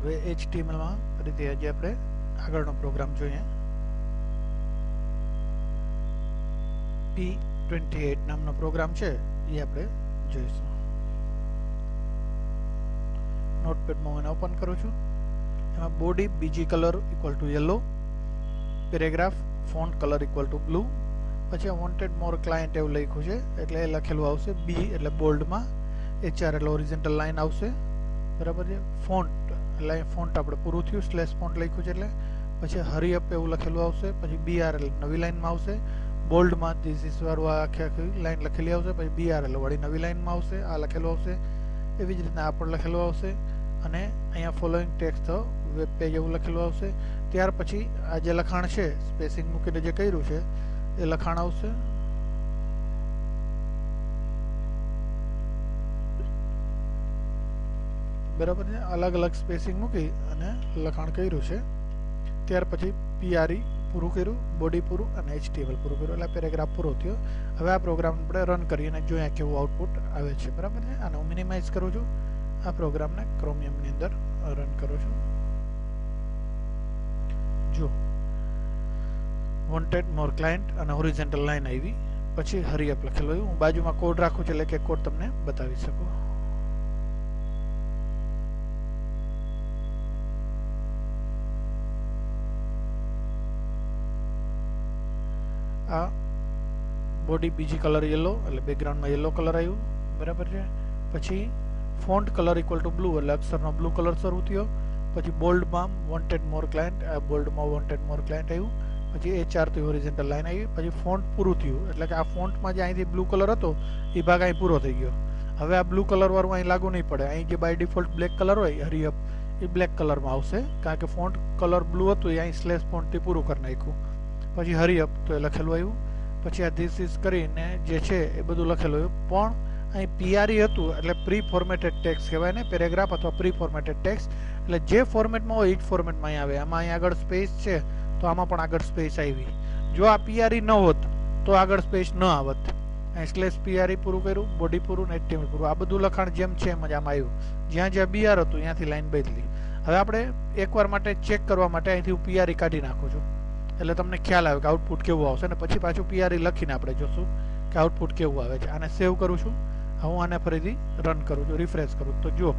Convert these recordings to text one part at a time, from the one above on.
હવે HTML માં રીતે આજે આપણે આગળનો પ્રોગ્રામ જોઈએ. P28 નામનો પ્રોગ્રામ છે એ આપણે જોઈશું. નોટપેડમાં હું એને ઓપન કરું છું. એમાં બોડી બીજી colour equal to yellow, paragraph font colour equal to blue, પછી વોન્ટેડ મોર ક્લાયન્ટ એવું લખ્યું છે એટલે એ લખેલું આવશે બી એટલે બોલ્ડમાં, HR એટલે હોરિઝોન્ટલ લાઈન આવશે, બરાબર છે. ફોન્ટ એટલે ફોન્ટ આપણે પૂરું થયું, સ્લેશ ફોન્ટ લખ્યું છે એટલે પછી હરી અપ એવું લખેલું આવશે, પછી BR એટલે નવી લાઈનમાં આવશે, બોલ્ડમાં ધીસ ઇઝ વાળું આખી લાઈન લખેલી આવશે, પછી BR એટલે વળી નવી લાઈનમાં આવશે, આ લખેલું આવશે. એવી જ રીતના આ પણ લખેલું આવશે અને અહીંયા ફોલોઈંગ ટેક્સ્ટ વેબ પેજ એવું લખેલું આવશે. ત્યાર પછી આ જે લખાણ છે સ્પેસિંગ મૂકીને જે કર્યું છે એ લખાણ આવશે. બરાબર છે, અલગ અલગ સ્પેસિંગ મૂકી અને લખાણ કર્યું છે. ત્યાર પછી PRE પૂરું કર્યું, બોડી પૂરું અને HTML પૂરું કર્યું એટલે પેરેગ્રાફ પૂરો થયો. હવે આ પ્રોગ્રામ આપણે રન કરીને જોઈએ કેવું આઉટપુટ આવે છે. બરાબર છે. આને હું મિનિમાઇઝ કરું છું, આ પ્રોગ્રામને ક્રોમિયમની અંદર રન કરું છું. જો વોન્ટેડ મોર ક્લાયન્ટ અને હોરિઝોન્ટલ લાઈન આવી, પછી હરી અપ લખેલું આવ્યું. હું બાજુમાં કોડ રાખું છું એટલે કે કોડ તમને બતાવી શકું. આ બોડી બીજી કલર યલો એટલે બેકગ્રાઉન્ડમાં યલો કલર આવ્યું, બરાબર છે. પછી font colour equal to blue એટલે અક્ષરનો બ્લુ કલર શરૂ થયો. પછી બોલ્ડમાં વોન્ટેડ મોર ક્લાયન્ટ, આ બોલ્ડમાં વોન્ટેડ મોર ક્લાયન્ટ આવ્યું. પછી HR થી હોરિઝોન્ટલ લાઈન આવી. પછી ફોન્ટ પૂરું થયું એટલે કે આ ફોન્ટમાં જે અહીંથી બ્લુ કલર હતો એ ભાગ અહીં પૂરો થઈ ગયો. હવે આ બ્લુ કલર વાળું અહીં લાગુ નહીં પડે. અહીં જે બાય ડિફોલ્ટ બ્લેક કલર હોય હરી અપ એ બ્લેક કલરમાં આવશે, કારણ કે ફોન્ટ કલર બ્લુ હતું એ અહીં સ્લેશ ફોન્ટથી પૂરું કરી નાખ્યું. પછી હરી અપ તો એ લખેલું આવ્યું. પછી આ ધીસ ઇઝ કરીને જે છે એ બધું લખેલું આવ્યું. પણ અહીં PRE હતું એટલે પ્રી ફોર્મેટેડ ટેક્સ્ટ કહેવાય ને, પેરેગ્રાફ અથવા પ્રી ફોર્મેટેડ ટેક્સ્ટ એટલે જે ફોર્મેટમાં હોય એ જ ફોર્મેટમાં અહીં આવે. આમાં અહીં આગળ સ્પેસ છે તો આમાં પણ આગળ સ્પેસ આવી. જો આ PRE ન હોત તો આગળ સ્પેસ ન આવત. અહીં સ્લેશ PRE પૂરું કર્યું, બોડી પૂરું ને HTML પૂરું. આ બધું લખાણ જેમ છે એમ જ આમાં આવ્યું. જ્યાં જ્યાં BR હતું ત્યાંથી લાઈન બદલી. હવે આપણે એકવાર માટે ચેક કરવા માટે અહીંથી હું PRE કાઢી નાખું છું એટલે તમને ખ્યાલ આવે કે આઉટપુટ કેવું આવશે, અને પછી પાછું PRE લખીને આપણે જોશું કે આઉટપુટ કેવું આવે છે. આને સેવ કરું છું. હું આને ફરીથી રન કરું છું, રિફ્રેશ કરું તો જો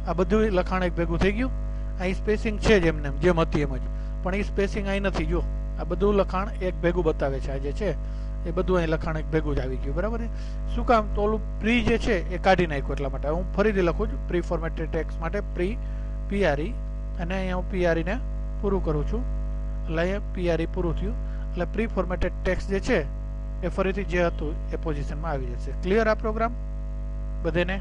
આ બધું લખાણ એક ભેગું થઈ ગયું. અહીં સ્પેસિંગ છે જ એમને જેમ હતી એમ જ, પણ એ સ્પેસિંગ અહીં નથી. જો આ બધું લખાણ એક ભેગું બતાવે છે. આ જે છે એ બધું અહીં લખાણ એક ભેગું જ આવી ગયું. બરાબર છે. શું કામ? તો ઓલું પ્રી જે છે એ કાઢી નાખ્યું એટલા માટે. હું ફરીથી લખું છું પ્રી ફોર્મેટેડ ટેક્સ્ટ માટે PRE અને અહીંયા હું PRE ને પૂરું કરું છું એટલે અહીંયા PRE પૂરું થયું એટલે પ્રી ફોર્મેટેડ ટેક્સ્ટ જે છે એ ફરીથી જે હતું એ પોઝિશનમાં આવી જશે. ક્લિયર આ પ્રોગ્રામ બધેને?